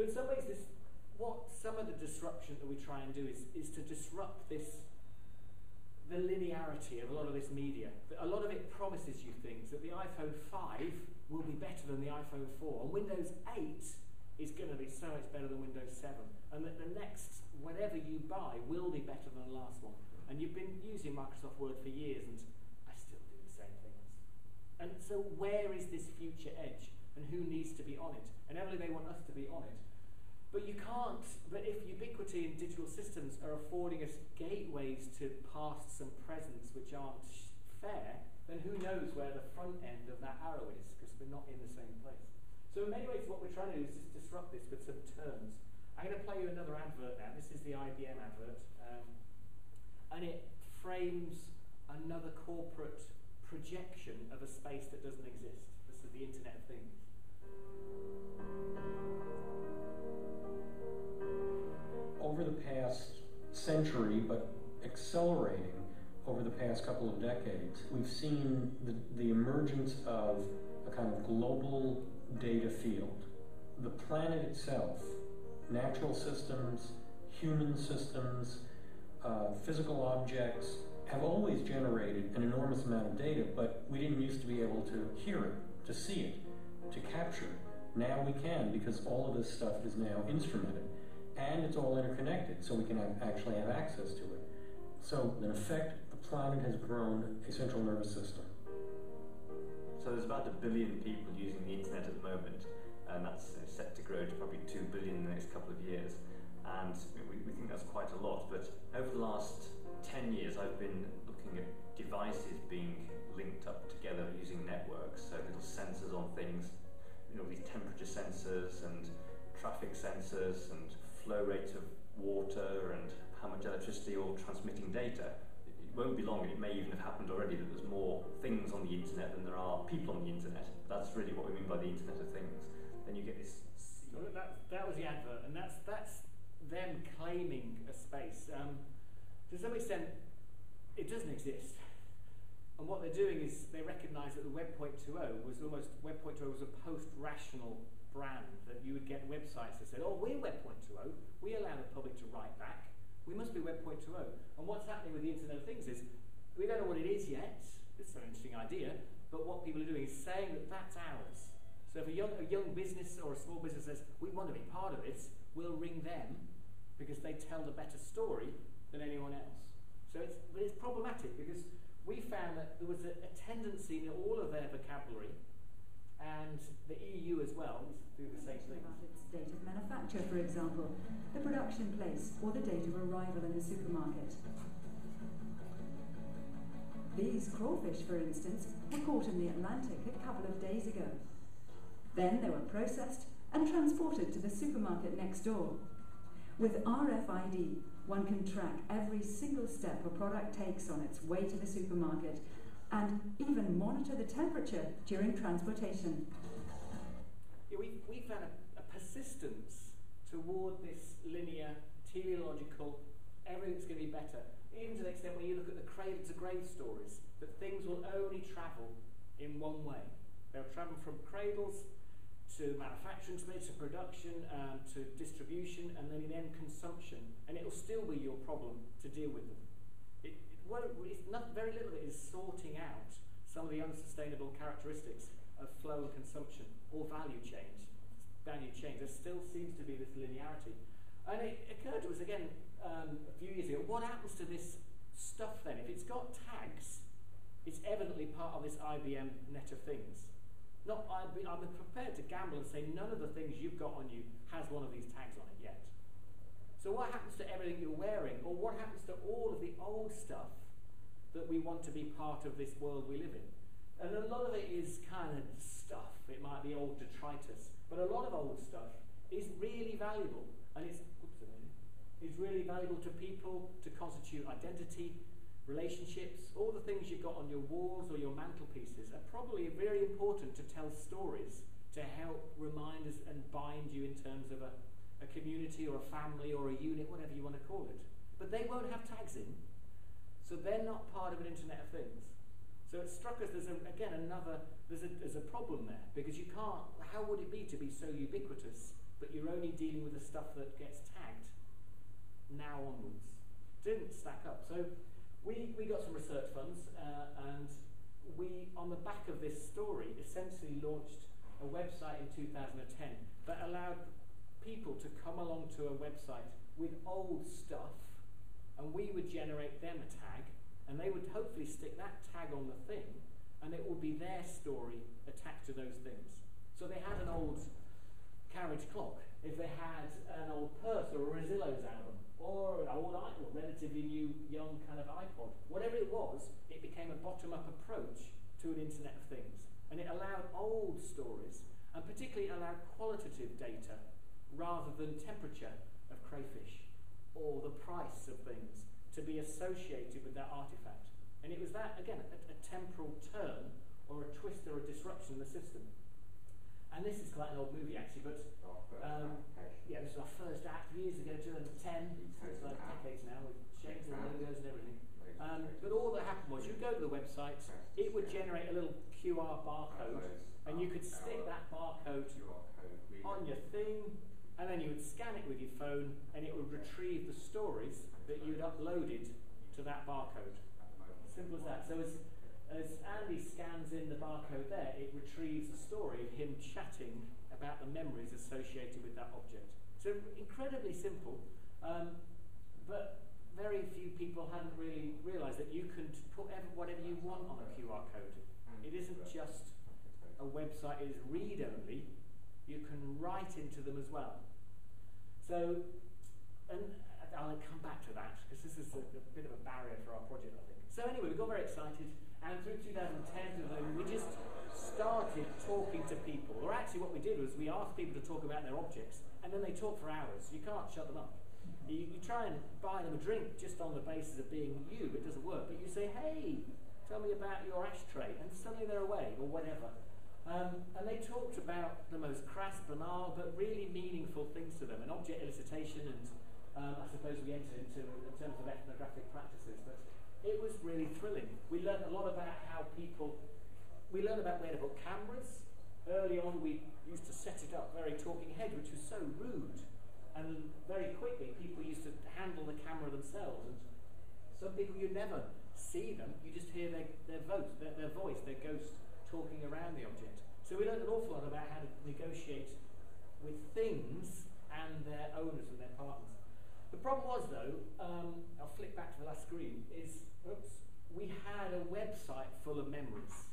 So in some ways, some of the disruption that we try and do is to disrupt the linearity of a lot of this media. A lot of it promises you things, that the iPhone 5 will be better than the iPhone 4, and Windows 8 is going to be so much better than Windows 7, and that the next, whatever you buy, will be better than the last one. And you've been using Microsoft Word for years, and I still do the same things. And so where is this future edge, and who needs to be on it? And evidently they want us to be on it. But you can't, but if ubiquity in digital systems are affording us gateways to pasts and presents which aren't fair, then who knows where the front end of that arrow is, because we're not in the same place. So in many ways what we're trying to do is just disrupt this with some terms. I'm going to play you another advert now. This is the IBM advert. And it frames another corporate projection of a space that doesn't exist. This is the Internet of Things. Over the past century, but accelerating over the past couple of decades, we've seen the emergence of a kind of global data field. The planet itself, natural systems, human systems, physical objects, have always generated an enormous amount of data, but we didn't used to be able to hear it, to see it, to capture it. Now we can, because all of this stuff is now instrumented. And it's all interconnected, so we can actually have access to it. So, in effect, the planet has grown a central nervous system. So there's about 1 billion people using the internet at the moment, and that's set to grow to probably 2 billion in the next couple of years. And we think that's quite a lot, but over the last 10 years I've been looking at devices being linked up together using networks, so little sensors on things, these temperature sensors and traffic sensors and flow rate of water and how much electricity, all transmitting data. It won't be long, and it may even have happened already, that there's more things on the internet than there are people on the internet. That's really what we mean by the Internet of Things. Then you get this... So that was the advert, and that's them claiming a space. To some extent, it doesn't exist. And what they're doing is they recognise that the Web 2.0 was Web 2.0 was a post-rational brand, that you would get websites that said, oh, we're Web 2.0, we allow the public to write back, we must be Web 2.0. And what's happening with the Internet of Things is, we don't know what it is yet, it's an interesting idea, but what people are doing is saying that that's ours. So if a young business or a small business says, we want to be part of this, we'll ring them, because they tell the better story than anyone else. So it's problematic, because we found that there was a tendency in all of their vocabulary, and the EU as well, do the same thing. About its date of manufacture, for example, the production place, or the date of arrival in the supermarket. These crawfish, for instance, were caught in the Atlantic a couple of days ago. Then they were processed and transported to the supermarket next door. With RFID, one can track every single step a product takes on its way to the supermarket, and even monitor the temperature during transportation. Yeah, we found a persistence toward this linear, teleological, everything's going to be better. Even to the extent when you look at the cradle-to-grave stories, that things will only travel in one way. They'll travel from cradles to manufacturing, to production, to distribution, and then in end consumption, and it'll still be your problem to deal with them. Very little of it is sorting out some of the unsustainable characteristics of flow and consumption, or value change. There still seems to be this linearity. And it occurred to us again a few years ago, what happens to this stuff then? If it's got tags, it's evidently part of this IBM Net of Things. I'm prepared to gamble and say none of the things you've got on you has one of these tags on it yet. So what happens to everything you're wearing, or what happens to all of the old stuff that we want to be part of this world we live in? And a lot of it is kind of stuff. It might be old detritus, but a lot of old stuff is really valuable, and it's really valuable to people, to constitute identity, relationships. All the things you've got on your walls or your mantelpieces are probably very important to tell stories, to help remind us and bind you in terms of a community or a family or a unit, whatever you want to call it. But they won't have tags in, so they're not part of an Internet of Things. So it struck us there's a problem there, because you can't, how would it be to be so ubiquitous but you're only dealing with the stuff that gets tagged now onwards. Didn't stack up. So we got some research funds, and we, on the back of this story, essentially launched a website in 2010 that allowed people to come along to a website with old stuff, and we would generate them a tag, and they would hopefully stick that tag on the thing, and it would be their story attached to those things. So they had an old carriage clock, if they had an old purse or a Rezillo's album, or an old iPod, relatively new, young kind of iPod, whatever it was, it became a bottom-up approach to an Internet of Things. And it allowed old stories, and particularly allowed qualitative data, rather than temperature of crayfish, or the price of things, to be associated with that artefact. And it was that, again, a temporal turn, or a twist or a disruption in the system. And this is quite an old movie, actually, but yeah, this was our first act years ago, 2010. It's like decades now, with shapes and logos and everything. But all that happened was, you go to the website, it would generate a little QR barcode, and you could stick that barcode on your thing, and then you would scan it with your phone, and it would retrieve the stories that you'd uploaded to that barcode. Simple as that. So as Andy scans in the barcode there, it retrieves the story of him chatting about the memories associated with that object. So incredibly simple, but very few people hadn't really realised that you can put whatever you want on a QR code. It isn't just a website, it is read-only. You can write into them as well. So, and I'll come back to that, because this is a bit of a barrier for our project, I think. So anyway, we got very excited, and through 2010, we just started talking to people. Or actually what we did was we asked people to talk about their objects, and then they talk for hours. You can't shut them up. You try and buy them a drink just on the basis of being you, it doesn't work. But you say, hey, tell me about your ashtray, and suddenly they're away, or whatever. And they talked about the most crass, banal, but really meaningful things to them, and object elicitation, and I suppose we entered into in terms of ethnographic practices, but it was really thrilling. We learned a lot about how we learned about where to put cameras. Early on we used to set it up very talking head, which was so rude, and very quickly people used to handle the camera themselves, and some people you never see them, you just hear their voice, their ghost talking around the object. So we learned an awful lot about how to negotiate with things and their owners and their partners. The problem was, though, I'll flick back to the last screen, is we had a website full of memories,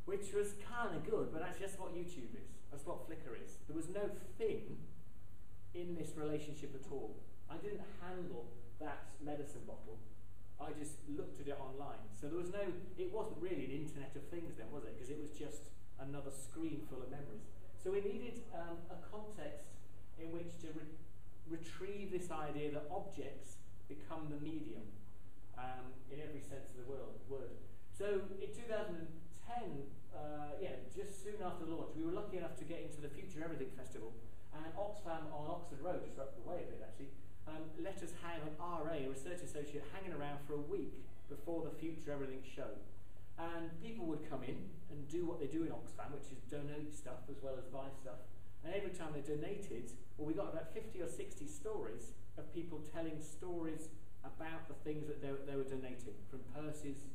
which was kind of good, but that's just what YouTube is. That's what Flickr is. There was no thing in this relationship at all. I didn't handle that medicine bottle. I just looked at it online. So there was it wasn't really an Internet of Things then, was it? Because it was just another screen full of memories. So we needed a context in which to retrieve this idea that objects become the medium in every sense of the word. So in 2010, just soon after the launch, we were lucky enough to get into the Future Everything Festival, and Oxfam on Oxford Road, just up the way a bit actually, let us hang an RA, a research associate, hanging around for a week before the Future Everything show. And people would come in and do what they do in Oxfam, which is donate stuff as well as buy stuff. And every time they donated, we got about 50 or 60 stories of people telling stories about the things that they were donating, from purses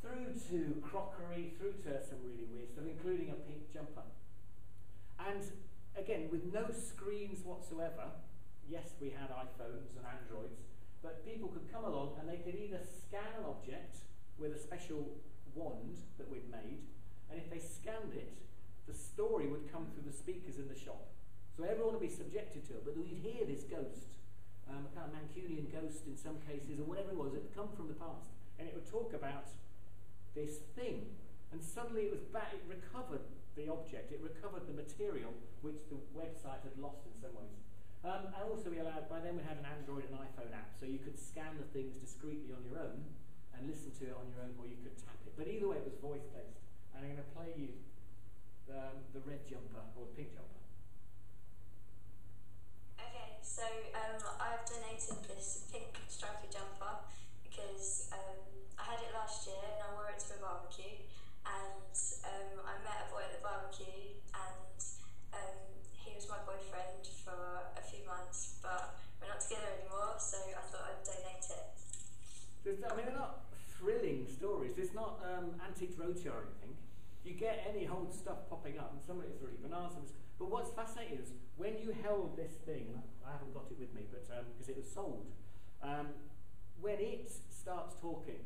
through to crockery, through to some really weird stuff, including a pink jumper. And again, with no screens whatsoever. Yes, we had iPhones and Androids, but people could come along and they could either scan an object with a special wand that we'd made, and if they scanned it, the story would come through the speakers in the shop. So everyone would be subjected to it, but we'd hear this ghost, a kind of Mancunian ghost in some cases, or whatever it was, it would come from the past, and it would talk about this thing, and suddenly it was back, it recovered the object, it recovered the material which the website had lost in some ways. And also by then we had an Android and iPhone app, so you could scan the things discreetly on your own and listen to it on your own, or you could tap it. But either way, it was voice-based. And I'm going to play you the red jumper, or the pink jumper. Okay, so I've donated this pink stripy jumper because I had it last year and I wore it to a barbecue, and I met a boy at the barbecue, and he was my boyfriend for a few months, but we're not together anymore, so I thought I'd donate it. I mean, they're not thrilling stories. It's not Antiques Roadshow or anything. You get any old stuff popping up, and some of it's really bananas. But what's fascinating is when you held this thing, I haven't got it with me, but because it was sold, when it starts talking,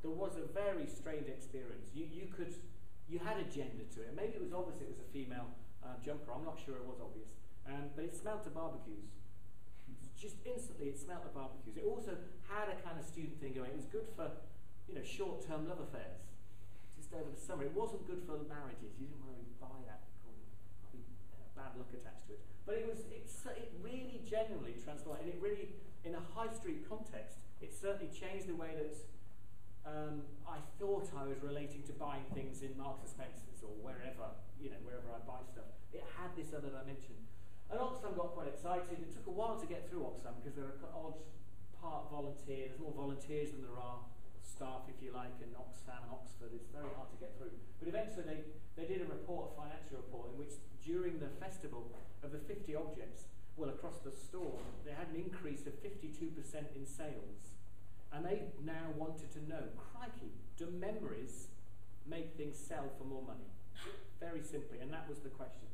there was a very strange experience. You had a gender to it. Maybe it was obvious it was a female jumper. I'm not sure it was obvious, but it smelt of barbecues. Just instantly, it smelt of barbecues. It also had a kind of student thing going. It was good for, short-term love affairs, just over the summer. It wasn't good for marriages. You didn't want to buy that. Probably bad luck attached to it. But it really genuinely transformed, and it really, in a high street context, it certainly changed the way that I thought I was relating to buying things in Marks and Spencer's or wherever I buy stuff. It had this other dimension. And Oxfam got quite excited. It took a while to get through Oxfam because there are odd part volunteer. There's more volunteers than there are staff, if you like, in Oxfam and Oxford. It's very hard to get through. But eventually they did a financial report, in which during the festival, of the 50 objects, across the store, they had an increase of 52% in sales. And they now wanted to know, crikey, do memories make things sell for more money? Very simply, and that was the question.